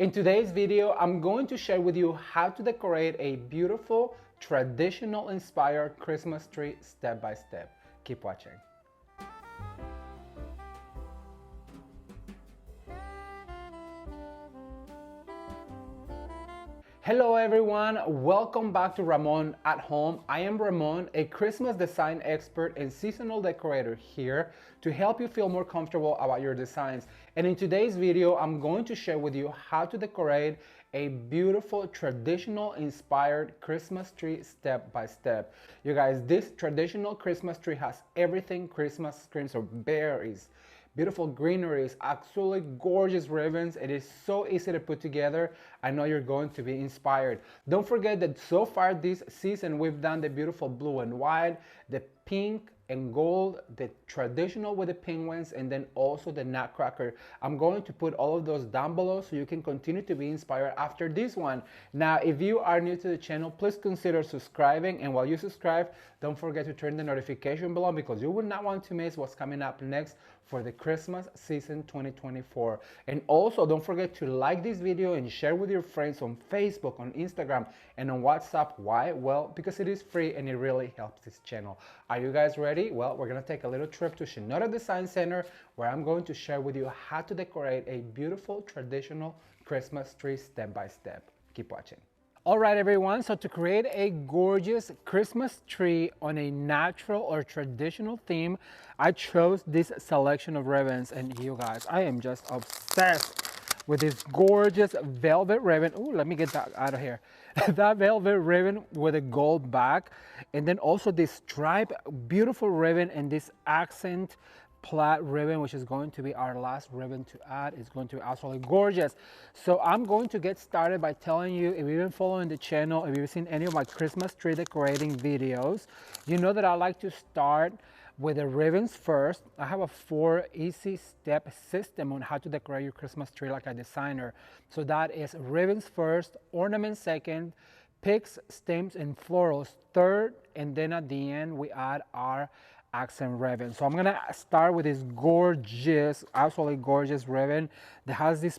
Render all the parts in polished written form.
In today's video, I'm going to share with you how to decorate a beautiful, traditional inspired Christmas tree step by step. Keep watching. Hello everyone, welcome back to Ramon at Home. I am Ramon, a Christmas design expert and seasonal decorator here to help you feel more comfortable about your designs. And in today's video, I'm going to share with you how to decorate a beautiful traditional inspired Christmas tree step by step. You guys, this traditional Christmas tree has everything Christmas screams of berries, beautiful greeneries, absolutely gorgeous ribbons. It is so easy to put together. I know you're going to be inspired. Don't forget that so far this season we've done the beautiful blue and white, the pink and gold, the traditional with the penguins, and then also the Nutcracker. I'm going to put all of those down below so you can continue to be inspired after this one. Now, if you are new to the channel, please consider subscribing, and while you subscribe, don't forget to turn the notification bell on because you will not want to miss what's coming up next for the Christmas season 2024. And also don't forget to like this video and share with your friends on Facebook, on Instagram, and on WhatsApp. Why? Well, because it is free and it really helps this channel. Are you guys ready? Well, we're gonna take a little trip to SHINODA Design Center where I'm going to share with you how to decorate a beautiful traditional Christmas tree step by step. Keep watching. All right, everyone, so to create a gorgeous Christmas tree on a natural or traditional theme, I chose this selection of ribbons. And you guys, I am just obsessed with this gorgeous velvet ribbon. Oh, let me get that out of here. That velvet ribbon with a gold back. And then also this stripe, beautiful ribbon, and this accent plaid ribbon, which is going to be our last ribbon to add. It's going to be absolutely gorgeous. So I'm going to get started by telling you, if you've been following the channel, if you've seen any of my Christmas tree decorating videos, you know that I like to start with the ribbons first. I have a 4 easy step system on how to decorate your Christmas tree like a designer. So that is ribbons first, ornaments second, picks, stems, and florals third, and then at the end we add our accent ribbon. So I'm gonna start with this gorgeous, absolutely gorgeous ribbon that has this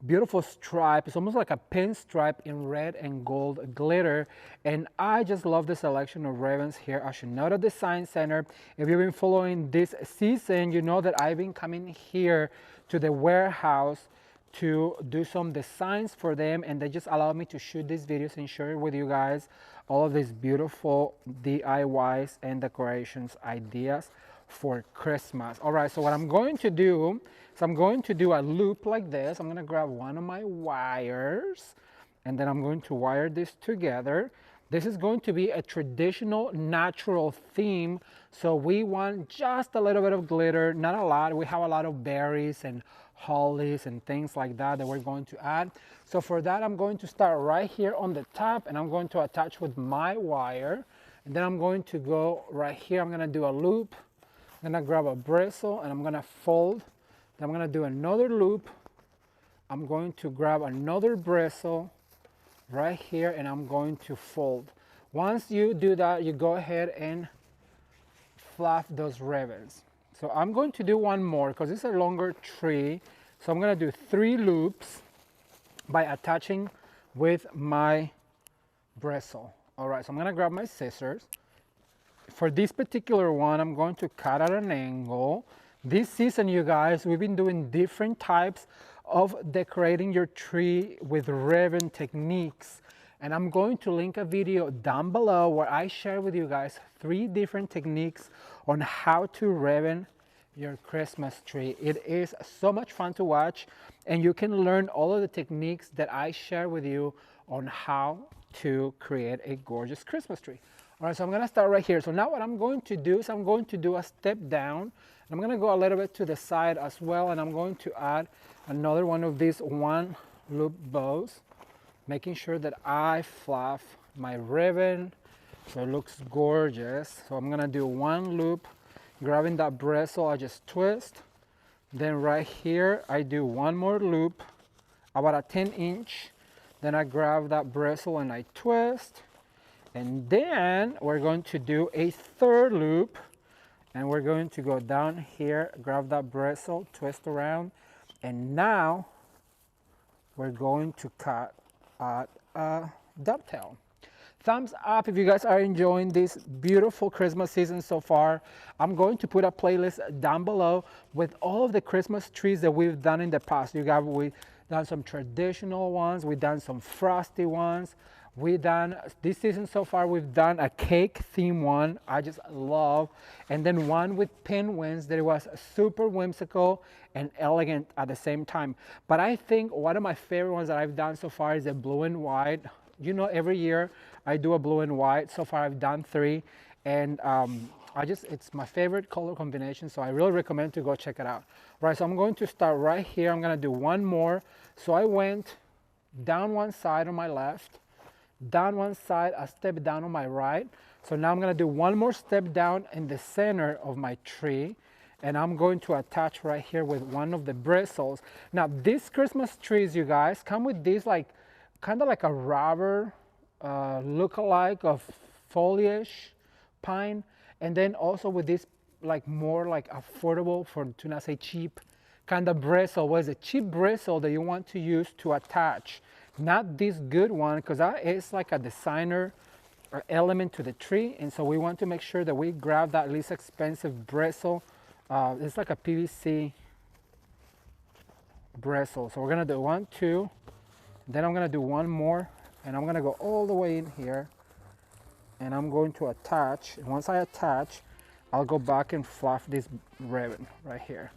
beautiful stripe. It's almost like a pin stripe in red and gold glitter, and I just love the selection of ribbons here at SHINODA Design Center. If you've been following this season, you know that I've been coming here to the warehouse to do some designs for them, and they just allowed me to shoot these videos and share with you guys all of these beautiful DIYs and decorations ideas for Christmas. All right, so what I'm going to do is I'm going to do a loop like this. I'm going to grab one of my wires, and then I'm going to wire this together. This is going to be a traditional natural theme, so we want just a little bit of glitter, not a lot. We have a lot of berries and hollies and things like that that we're going to add. So for that, I'm going to start right here on the top, and I'm going to attach with my wire, and then I'm going to go right here. I'm going to do a loop. I'm going to grab a bristle, and I'm going to fold. Then I'm going to do another loop. I'm going to grab another bristle right here, and I'm going to fold. Once you do that, you go ahead and fluff those ribbons. So I'm going to do one more because it's a longer tree. So I'm going to do 3 loops by attaching with my bristle. All right, so I'm going to grab my scissors. For this particular one, I'm going to cut at an angle. This season, you guys, we've been doing different types of decorating your tree with ribbon techniques. And I'm going to link a video down below where I share with you guys 3 different techniques on how to ribbon your Christmas tree. It is so much fun to watch, and you can learn all of the techniques that I share with you on how to create a gorgeous Christmas tree. All right, so I'm gonna start right here. So now what I'm going to do is I'm going to do a step down. I'm gonna go a little bit to the side as well, and I'm going to add another one of these 1 loop bows, making sure that I fluff my ribbon so it looks gorgeous. So I'm gonna do 1 loop, grabbing that bristle, I just twist. Then right here, I do 1 more loop, about a 10-inch. Then I grab that bristle and I twist. And then we're going to do a 3rd loop, and we're going to go down here, grab that bristle, twist around, and now we're going to cut out a dovetail. Thumbs up if you guys are enjoying this beautiful Christmas season so far. I'm going to put a playlist down below with all of the Christmas trees that we've done in the past. We've done some traditional ones, we've done some frosty ones. This season so far, we've done a cake theme one, I just love. And then one with penguins that was super whimsical and elegant at the same time. But I think one of my favorite ones that I've done so far is the blue and white. You know, every year I do a blue and white. So far I've done 3. And it's my favorite color combination. So I really recommend to go check it out. Right, so I'm going to start right here. I'm gonna do one more. So I went down one side on my left, down one side, a step down on my right. So now I'm gonna do one more step down in the center of my tree, and I'm going to attach right here with one of the bristles. Now these Christmas trees, you guys, come with these kind of like a rubber look-alike of foliage pine, and then also with this more affordable, to not say cheap, kind of bristle. What is a cheap bristle that you want to use to attach? Not this good one, because that is like a designer element to the tree, and so we want to make sure that we grab that least expensive bristle. It's like a PVC bristle. So we're gonna do 1, 2, then I'm gonna do one more, and I'm gonna go all the way in here, and I'm going to attach. And once I attach, I'll go back and fluff this ribbon right here,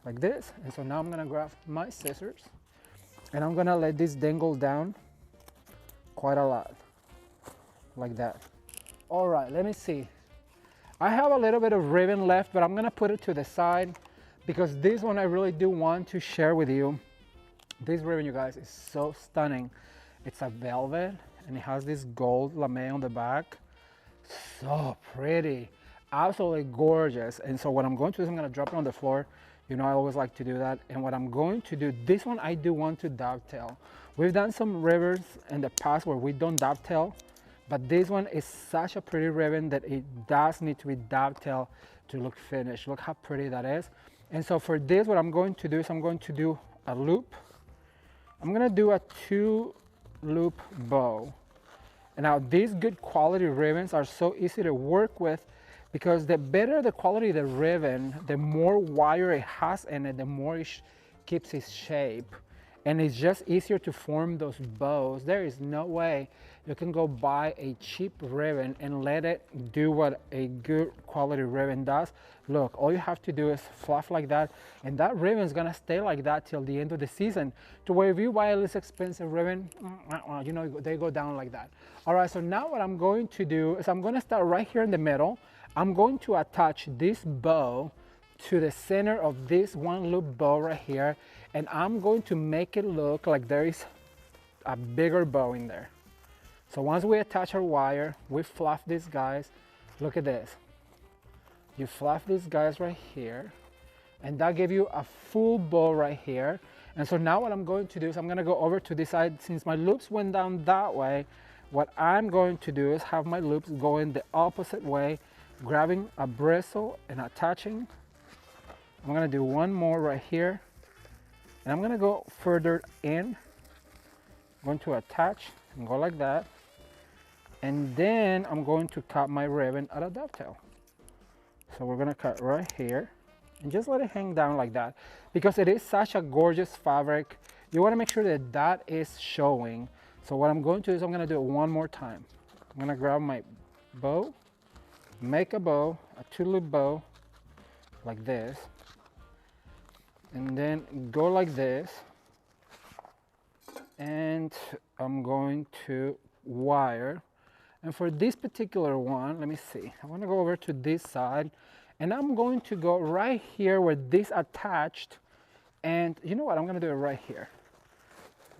like this. And so now I'm gonna grab my scissors, and I'm gonna let this dangle down quite a lot, like that. All right, let me see. I have a little bit of ribbon left, but I'm gonna put it to the side because this one I really do want to share with you. This ribbon, you guys, is so stunning. It's a velvet, and it has this gold lame on the back. So pretty, absolutely gorgeous. And so what I'm going to do is I'm gonna drop it on the floor. You know, I always like to do that. And what I'm going to do, this one I do want to dovetail. We've done some ribbons in the past where we don't dovetail, but this one is such a pretty ribbon that it does need to be dovetailed to look finished. Look how pretty that is. And so for this, what I'm going to do is I'm going to do a loop. I'm gonna do a 2-loop bow. And now these good quality ribbons are so easy to work with, because the better the quality of the ribbon, the more wire it has in it, the more it keeps its shape. And it's just easier to form those bows. There is no way you can go buy a cheap ribbon and let it do what a good quality ribbon does. Look, all you have to do is fluff like that, and that ribbon is gonna stay like that till the end of the season. To where if you buy a less expensive ribbon, you know, they go down like that. All right, so now what I'm going to do is I'm gonna start right here in the middle. I'm going to attach this bow to the center of this 1-loop bow right here, and I'm going to make it look like there is a bigger bow in there. So once we attach our wire, we fluff these guys. Look at this. You fluff these guys right here, and that gives you a full bow right here. And so now what I'm going to do is I'm gonna go over to this side. Since my loops went down that way, what I'm going to do is have my loops going the opposite way, grabbing a bristle and attaching. I'm gonna do one more right here, and I'm gonna go further in. I'm going to attach and go like that, and then I'm going to cut my ribbon at a dovetail. So we're gonna cut right here and just let it hang down like that, because it is such a gorgeous fabric. You wanna make sure that that is showing. So what I'm going to do is I'm gonna do it one more time. I'm gonna grab my bow, make a bow, a 2-loop bow, like this, and then go like this, and I'm going to wire. And for this particular one, let me see, I want to go over to this side, and I'm going to go right here where this attached, and you know what, I'm going to do it right here.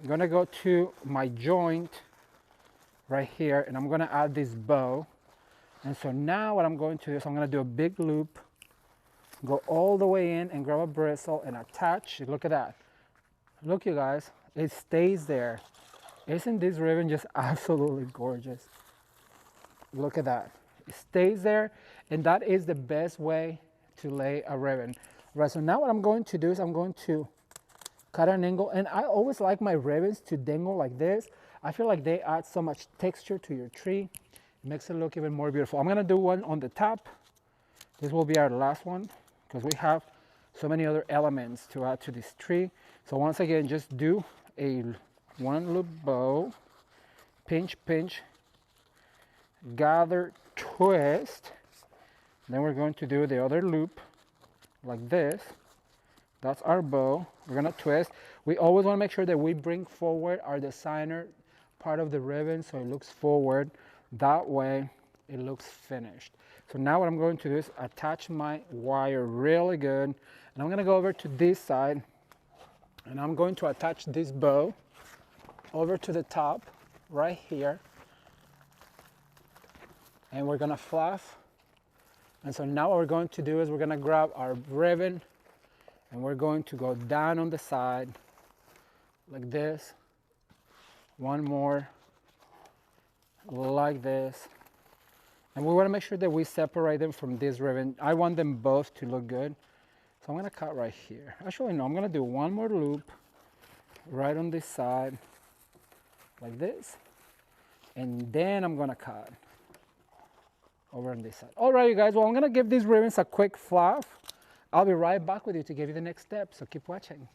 I'm going to go to my joint right here, and I'm going to add this bow. And so now what I'm going to do is I'm going to do a big loop, go all the way in and grab a bristle and attach. Look at that. Look, you guys, it stays there. Isn't this ribbon just absolutely gorgeous? Look at that. It stays there, and that is the best way to lay a ribbon. Right, so now what I'm going to do is I'm going to cut an angle. And I always like my ribbons to dangle like this. I feel like they add so much texture to your tree. It makes it look even more beautiful. I'm gonna do one on the top. This will be our last one because we have so many other elements to add to this tree. So once again, just do a one loop bow, pinch, pinch, gather, twist. Then we're going to do the other loop like this. That's our bow. We're gonna twist. We always wanna make sure that we bring forward our designer part of the ribbon so it looks forward. That way it looks finished. So now what I'm going to do is attach my wire really good. And I'm gonna go over to this side and I'm going to attach this bow over to the top right here. And we're gonna fluff. And so now what we're going to do is we're gonna grab our ribbon and we're going to go down on the side like this. One more like this. And we want to make sure that we separate them from this ribbon. I want them both to look good. So I'm going to cut right here. Actually, no, I'm going to do one more loop right on this side like this. And then I'm going to cut over on this side. All right, you guys. Well, I'm going to give these ribbons a quick fluff. I'll be right back with you to give you the next step. So keep watching.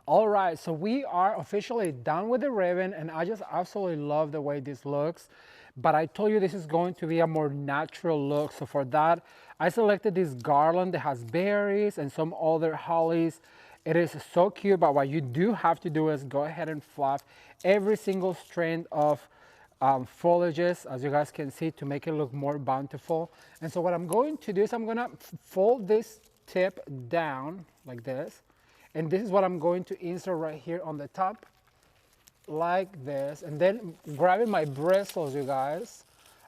All right, so we are officially done with the ribbon and I just absolutely love the way this looks. But I told you this is going to be a more natural look. So for that, I selected this garland that has berries and some other hollies. It is so cute, but what you do have to do is go ahead and fluff every single strand of foliages, as you guys can see, to make it look more bountiful. And so what I'm going to do is I'm gonna fold this tip down like this. And this is what I'm going to insert right here on the top, like this. And then grabbing my bristles, you guys,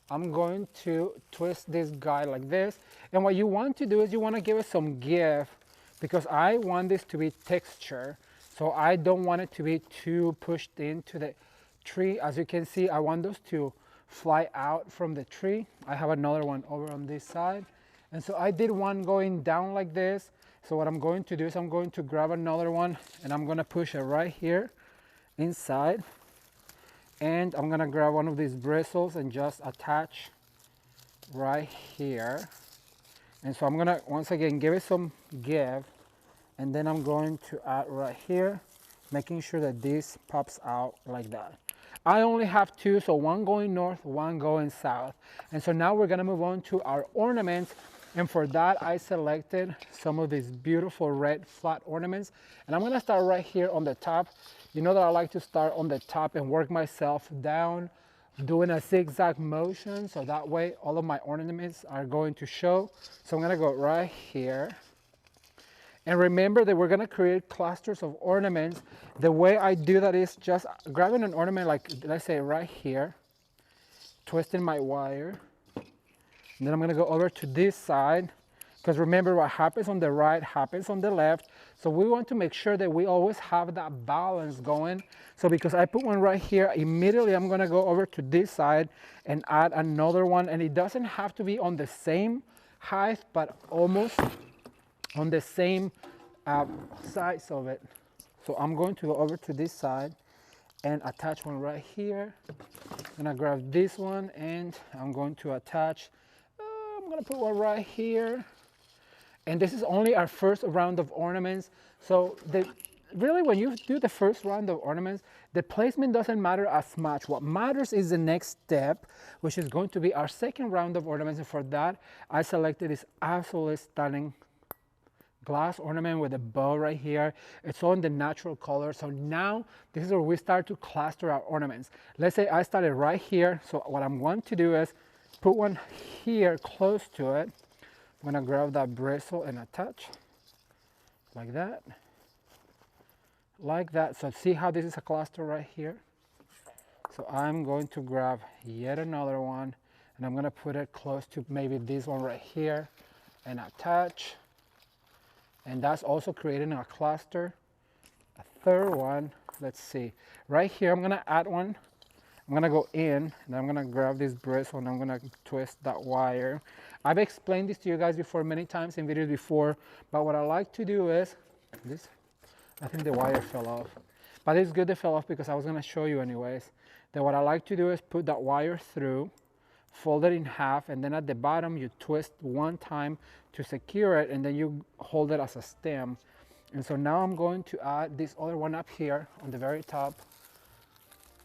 I'm going to twist this guy like this. And what you want to do is you want to give it some give because I want this to be texture. So I don't want it to be too pushed into the tree. As you can see, I want those to fly out from the tree. I have another one over on this side. And so I did one going down like this. So what I'm going to do is I'm going to grab another one and I'm going to push it right here inside. And I'm going to grab one of these bristles and just attach right here. And so I'm going to, once again, give it some give. And then I'm going to add right here, making sure that this pops out like that. I only have two, so one going north, one going south. And so now we're going to move on to our ornaments. And for that, I selected some of these beautiful red flat ornaments. And I'm gonna start right here on the top. You know that I like to start on the top and work myself down, doing a zigzag motion. So that way, all of my ornaments are going to show. So I'm gonna go right here. And remember that we're gonna create clusters of ornaments. The way I do that is just grabbing an ornament like, let's say right here, twisting my wire. And then I'm going to go over to this side because remember what happens on the right happens on the left. So we want to make sure that we always have that balance going. So because I put one right here, immediately I'm going to go over to this side and add another one. And it doesn't have to be on the same height, but almost on the same size of it. So I'm going to go over to this side and attach one right here. I'm going to grab this one and I'm going to attach. I'm gonna put one right here. And this is only our first round of ornaments. So really when you do the first round of ornaments, the placement doesn't matter as much. What matters is the next step, which is going to be our second round of ornaments. And for that, I selected this absolutely stunning glass ornament with a bow right here. It's all in the natural color. So now this is where we start to cluster our ornaments. Let's say I started right here. So what I'm going to do is put one here close to it. I'm gonna grab that bristle and attach like that. Like that. So see how this is a cluster right here? So I'm going to grab yet another one and I'm gonna put it close to maybe this one right here and attach. And that's also creating a cluster. A third one, let's see. Right here, I'm gonna add one. I'm gonna go in and I'm gonna grab this bristle and I'm gonna twist that wire. I've explained this to you guys before many times in videos before, but what I like to do is This, I think the wire fell off. But it's good they fell off because I was gonna show you anyways. Then what I like to do is put that wire through, fold it in half, and then at the bottom you twist one time to secure it, and then you hold it as a stem. And so now I'm going to add this other one up here on the very top,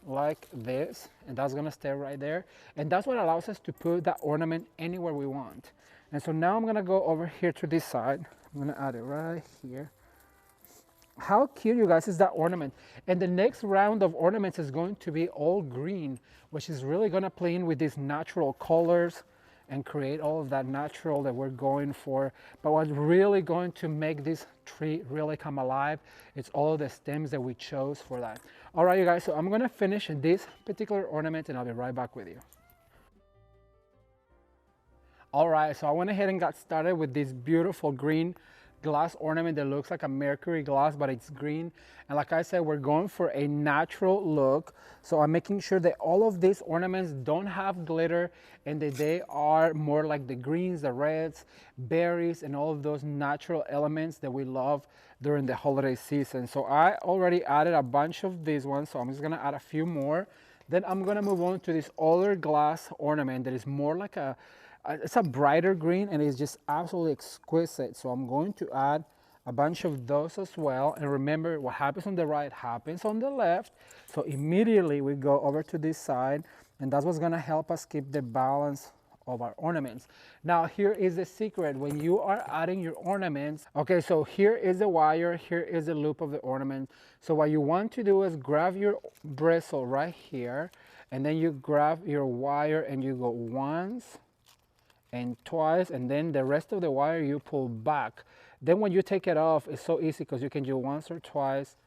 like this, and that's gonna stay right there. And that's what allows us to put that ornament anywhere we want. And so now I'm gonna go over here to this side. I'm gonna add it right here. How cute, you guys, is that ornament? And the next round of ornaments is going to be all green, which is really gonna play in with these natural colors and create all of that natural that we're going for. But what's really going to make this tree really come alive, it's all of the stems that we chose for that. All right, you guys, so I'm gonna finish this particular ornament and I'll be right back with you. All right, so I went ahead and got started with this beautiful green glass ornament that looks like a mercury glass, but it's green. And like I said, we're going for a natural look. So I'm making sure that all of these ornaments don't have glitter and that they are more like the greens, the reds, berries, and all of those natural elements that we love during the holiday season. So I already added a bunch of these ones, so I'm just gonna add a few more. Then I'm gonna move on to this other glass ornament that is more like it's a brighter green and it's just absolutely exquisite. So I'm going to add a bunch of those as well. And remember, what happens on the right happens on the left. So immediately we go over to this side, and that's what's gonna help us keep the balance of our ornaments. Now here is the secret when you are adding your ornaments. Okay, so here is the wire, here is the loop of the ornament. So what you want to do is grab your bristle right here, and then you grab your wire and you go once and twice, and then the rest of the wire you pull back. Then when you take it off, it's so easy because you can do once or twice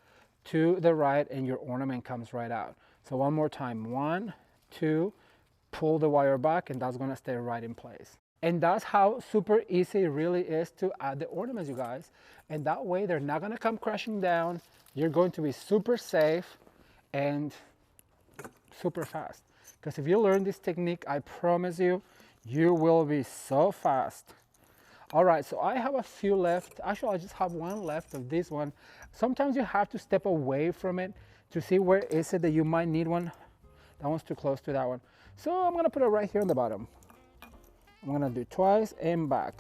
to the right and your ornament comes right out. So one more time, 1, 2, pull the wire back, and that's gonna stay right in place. And that's how super easy it really is to add the ornaments, you guys. And that way they're not gonna come crashing down. You're going to be super safe and super fast. Because if you learn this technique, I promise you, you will be so fast. All right, so I have a few left. Actually, I just have one left of this one. Sometimes you have to step away from it to see where is it that you might need one. That one's too close to that one. So I'm gonna put it right here on the bottom. I'm gonna do twice and back.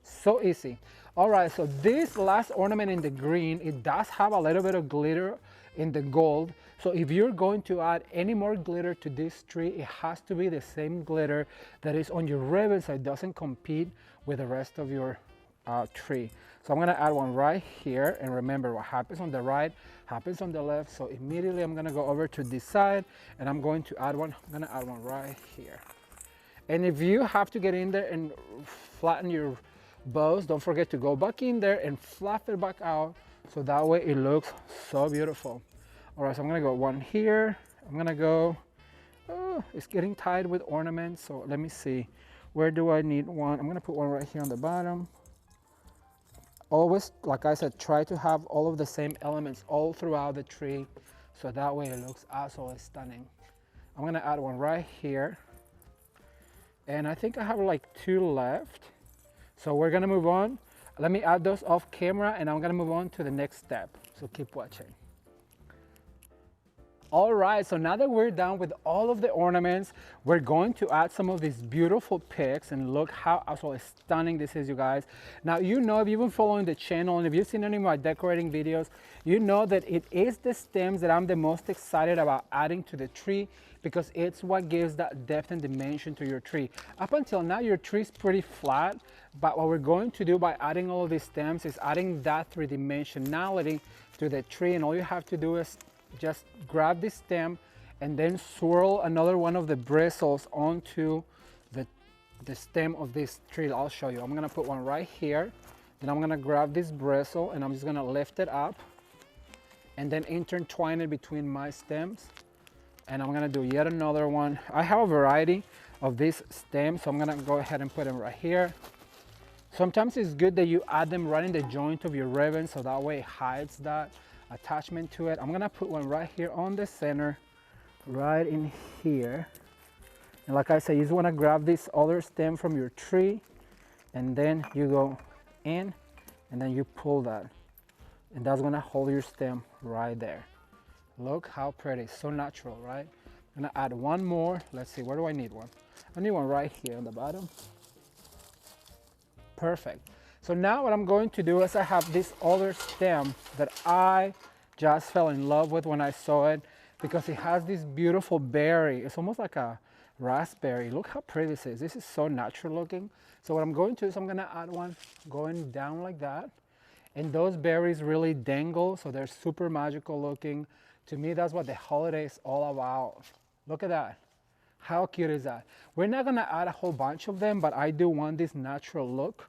So easy. All right, so this last ornament in the green, it does have a little bit of glitter in the gold. So if you're going to add any more glitter to this tree, it has to be the same glitter that is on your ribbon so it doesn't compete with the rest of your tree. So I'm gonna add one right here, and remember, what happens on the right happens on the left. So immediately I'm gonna go over to this side and I'm going to add one. I'm gonna add one right here. And if you have to get in there and flatten your bows, don't forget to go back in there and fluff it back out, so that way it looks so beautiful. All right, so I'm gonna go one here. I'm gonna go, oh, it's getting tied with ornaments, so let me see. Where do I need one? I'm gonna put one right here on the bottom. Always, like I said, try to have all of the same elements all throughout the tree, so that way it looks absolutely stunning. I'm gonna add one right here. And I think I have like 2 left. So we're gonna move on. Let me add those off camera and I'm gonna move on to the next step. So keep watching. All right, so now that we're done with all of the ornaments, we're going to add some of these beautiful picks, and look how absolutely stunning this is, you guys. Now, you know, if you've been following the channel and if you've seen any of my decorating videos, you know that it is the stems that I'm the most excited about adding to the tree, because it's what gives that depth and dimension to your tree. Up until now, your tree is pretty flat, but what we're going to do by adding all of these stems is adding that three-dimensionality to the tree, and all you have to do is just grab this stem and then swirl another one of the bristles onto the stem of this tree. I'll show you. I'm gonna put one right here. Then I'm gonna grab this bristle and I'm just gonna lift it up and then intertwine it between my stems. And I'm gonna do yet another one. I have a variety of these stems, so I'm gonna go ahead and put them right here. Sometimes it's good that you add them right in the joint of your ribbon, so that way it hides that attachment to it. I'm gonna put one right here on the center, right in here. And like I said, you just wanna grab this other stem from your tree, and then you go in, and then you pull that. And that's gonna hold your stem right there. Look how pretty, so natural, right? I'm gonna add one more. Let's see, where do I need one? I need one right here on the bottom. Perfect. So now what I'm going to do is I have this other stem that I just fell in love with when I saw it because it has this beautiful berry. It's almost like a raspberry. Look how pretty this is. This is so natural looking. So what I'm going to do is I'm gonna add one going down like that. And those berries really dangle, so they're super magical looking. To me, that's what the holiday is all about. Look at that. How cute is that? We're not gonna add a whole bunch of them, but I do want this natural look.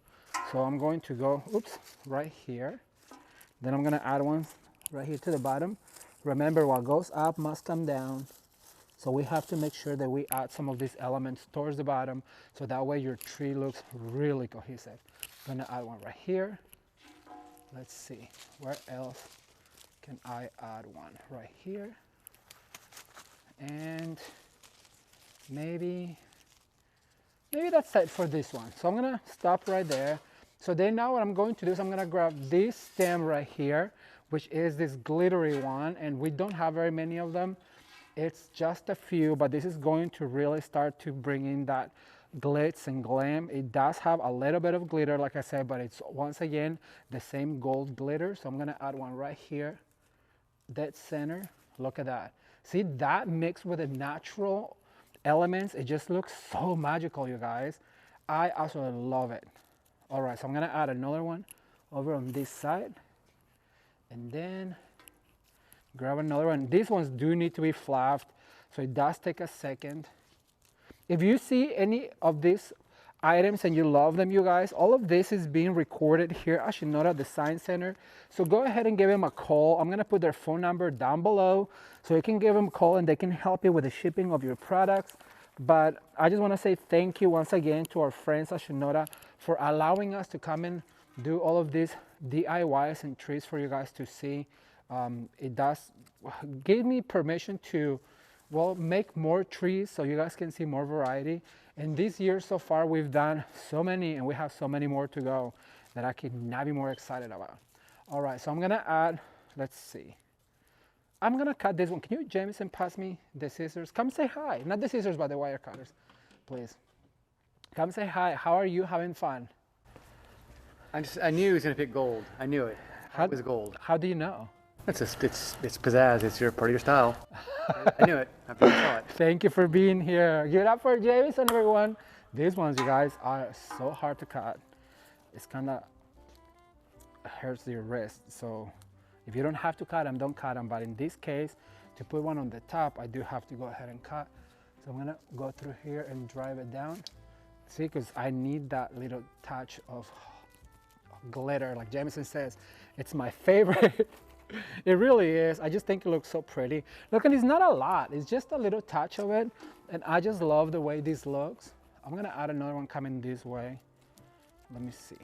So I'm going to go, oops, right here. Then I'm gonna add one right here to the bottom. Remember, what goes up must come down. So we have to make sure that we add some of these elements towards the bottom, so that way your tree looks really cohesive. I'm gonna add one right here. Let's see, where else can I add one? Right here. And maybe that's it for this one. So I'm gonna stop right there. So then now what I'm going to do is I'm gonna grab this stem right here, which is this glittery one, and we don't have very many of them. It's just a few, but this is going to really start to bring in that glitz and glam. It does have a little bit of glitter, like I said, but it's once again the same gold glitter. So I'm gonna add one right here, dead center. Look at that. See that mixed with the natural elements, it just looks so magical, you guys. I absolutely love it. All right, so I'm gonna add another one over on this side, and then grab another one. These ones do need to be fluffed, so it does take a second. If you see any of these items and you love them, you guys, all of this is being recorded here at SHINODA Design Center. So go ahead and give them a call. I'm gonna put their phone number down below so you can give them a call and they can help you with the shipping of your products. But I just wanna say thank you once again to our friends at SHINODA for allowing us to come and do all of these DIYs and trees for you guys to see. It does give me permission to, well, make more trees so you guys can see more variety. And this year so far, we've done so many and we have so many more to go that I could not be more excited about. All right, so I'm gonna add, let's see. I'm gonna cut this one. Can you, Jameson, pass me the scissors? Come say hi. Not the scissors, but the wire cutters, please. Come say hi. How are you having fun? I knew he was gonna pick gold. I knew it. It was gold. How do you know? It's pizzazz. It's part of your style. I knew it after I saw it. Thank you for being here. Give it up for Jameson, everyone. These ones, you guys, are so hard to cut. It's kind of hurts your wrist. So if you don't have to cut them, don't cut them. But in this case, to put one on the top, I do have to go ahead and cut. So I'm gonna go through here and drive it down. See, because I need that little touch of glitter. Like Jameson says, it's my favorite. It really is. I just think it looks so pretty. Look, and it's not a lot. It's just a little touch of it. And I just love the way this looks. I'm gonna add another one coming this way. Let me see.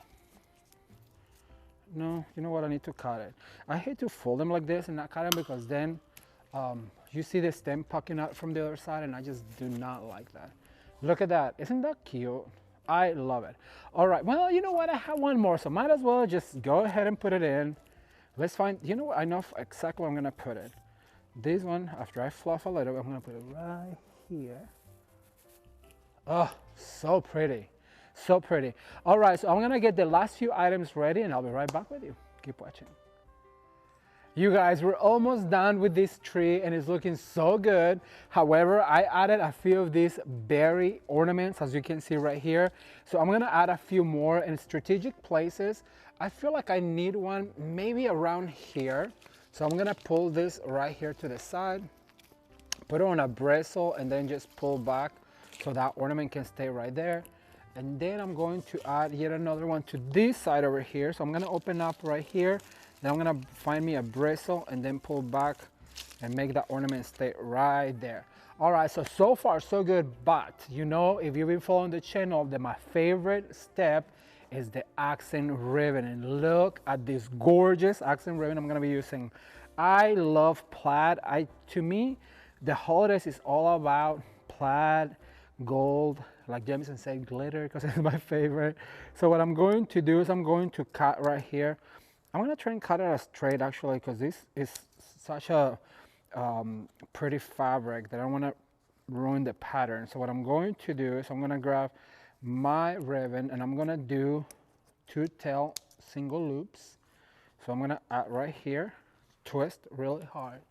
No, you know what? I need to cut it. I hate to fold them like this and not cut them because then you see the stem poking out from the other side, and I just do not like that. Look at that. Isn't that cute? I love it. All right. Well, you know what? I have one more, so might as well just go ahead and put it in. Let's find, you know what? I know exactly where I'm gonna put it. This one, after I fluff a little, I'm gonna put it right here. Oh, so pretty. So pretty. All right, so I'm gonna get the last few items ready and I'll be right back with you. Keep watching. You guys, we're almost done with this tree and it's looking so good. However, I added a few of these berry ornaments, as you can see right here. So I'm gonna add a few more in strategic places. I feel like I need one maybe around here. So I'm gonna pull this right here to the side, put it on a bristle and then just pull back so that ornament can stay right there. And then I'm going to add yet another one to this side over here. So I'm gonna open up right here. Then I'm gonna find me a bristle and then pull back and make that ornament stay right there. All right, so far so good, but you know, if you've been following the channel, then my favorite step is the accent ribbon. And look at this gorgeous accent ribbon I'm gonna be using. I love plaid. To me, the holidays is all about plaid, gold, like Jameson said, glitter, because it's my favorite. So what I'm going to do is I'm going to cut right here I'm gonna try and cut it as straight actually, because this is such a pretty fabric that I don't wanna ruin the pattern. So what I'm going to do is I'm gonna grab my ribbon and I'm gonna do 2 tail single loops. So I'm gonna add right here, twist really hard,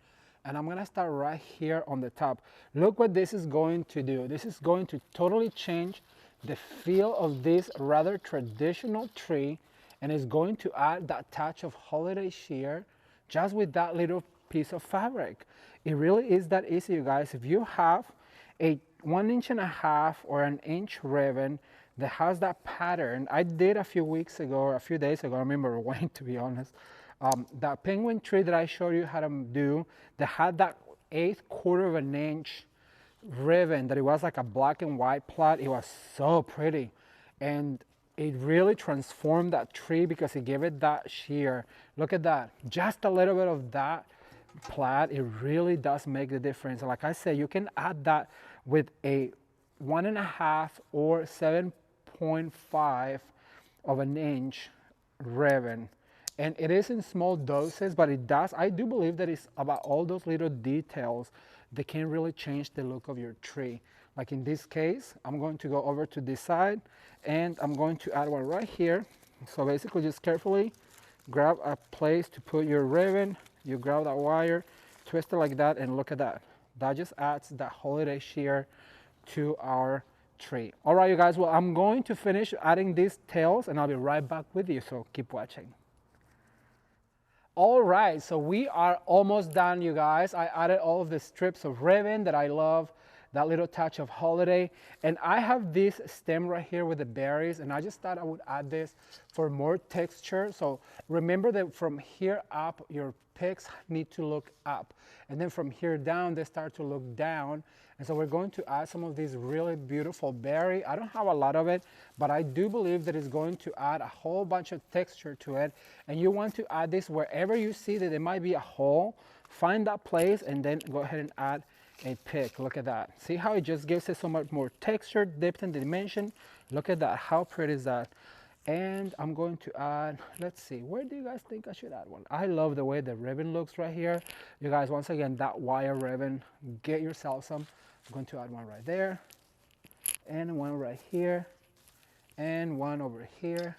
and I'm gonna start right here on the top. Look what this is going to do. This is going to totally change the feel of this rather traditional tree, and it's going to add that touch of holiday cheer just with that little piece of fabric. It really is that easy, you guys. If you have a 1.5 inch or an inch ribbon that has that pattern, I did a few weeks ago or a few days ago, I remember when, to be honest, that penguin tree that I showed you how to do, that had that 1/8 of an inch ribbon, that it was like a black and white plot. It was so pretty, and it really transformed that tree because it gave it that sheer. Look at that, just a little bit of that plaid, it really does make the difference. Like I said, you can add that with a 1.5 or 7.5 of an inch ribbon, and it is in small doses, but it does, I do believe that it's about all those little details that can really change the look of your tree. Like in this case, I'm going to go over to this side and I'm going to add one right here. So basically just carefully grab a place to put your ribbon, you grab that wire, twist it like that, and look at that. That just adds that holiday cheer to our tree. All right, you guys, well, I'm going to finish adding these tails and I'll be right back with you, so keep watching. All right, so we are almost done, you guys. I added all of the strips of ribbon that I love, that little touch of holiday. And I have this stem right here with the berries, and I just thought I would add this for more texture. So remember that from here up, your picks need to look up. And then from here down, they start to look down. And so we're going to add some of these really beautiful berry. I don't have a lot of it, but I do believe that it's going to add a whole bunch of texture to it. And you want to add this wherever you see that there might be a hole. Find that place and then go ahead and add a pick. Look at that. See how it just gives it so much more texture, depth, and dimension. Look at that. How pretty is that? And I'm going to add, let's see, where do you guys think I should add one? I love the way the ribbon looks right here. You guys, once again, that wire ribbon, get yourself some. I'm going to add one right there, and one right here, and one over here.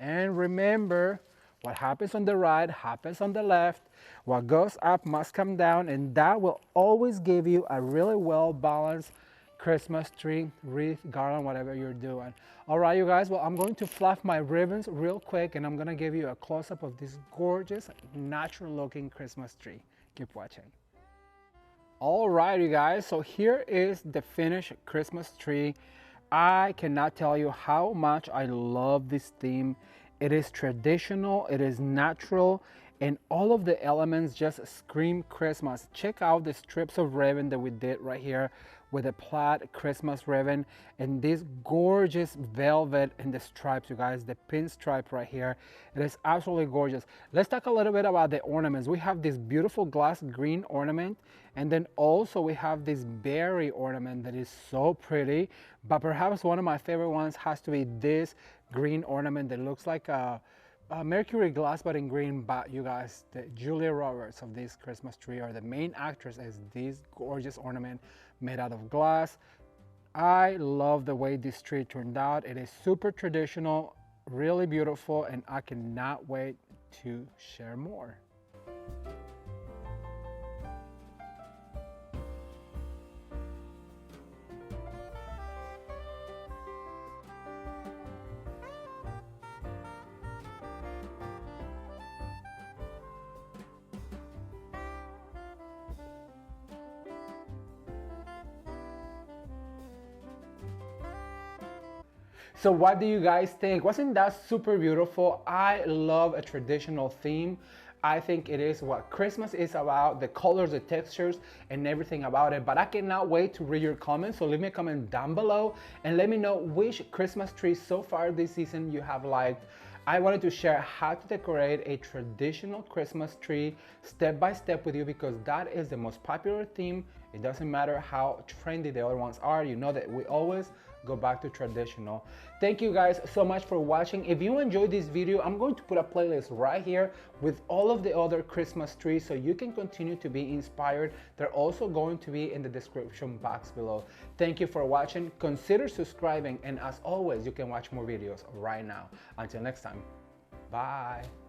And remember, what happens on the right happens on the left. What goes up must come down, and that will always give you a really well-balanced Christmas tree, wreath, garland, whatever you're doing. All right, you guys, well, I'm going to fluff my ribbons real quick, and I'm gonna give you a close-up of this gorgeous, natural-looking Christmas tree. Keep watching. All right, you guys, so here is the finished Christmas tree. I cannot tell you how much I love this theme. It is traditional, it is natural, and all of the elements just scream Christmas. Check out the strips of ribbon that we did right here with a plaid Christmas ribbon, and this gorgeous velvet and the stripes, you guys, the pinstripe right here. It is absolutely gorgeous. Let's talk a little bit about the ornaments. We have this beautiful glass green ornament, and then also we have this berry ornament that is so pretty, but perhaps one of my favorite ones has to be this green ornament that looks like a mercury glass but in green. But you guys, the Julia Roberts of this Christmas tree, or the main actress, is this gorgeous ornament made out of glass. I love the way this tree turned out. It is super traditional, really beautiful, and I cannot wait to share more. So what do you guys think? Wasn't that super beautiful? I love a traditional theme. I think it is what Christmas is about, the colors, the textures, and everything about it. But I cannot wait to read your comments. So leave me a comment down below and let me know which Christmas tree so far this season you have liked. I wanted to share how to decorate a traditional Christmas tree step by step with you, because that is the most popular theme It doesn't matter how trendy the other ones are. You know that we always go back to traditional. Thank you guys so much for watching. If you enjoyed this video, I'm going to put a playlist right here with all of the other Christmas trees so you can continue to be inspired. They're also going to be in the description box below. Thank you for watching. Consider subscribing, and as always, you can watch more videos right now. Until next time, bye.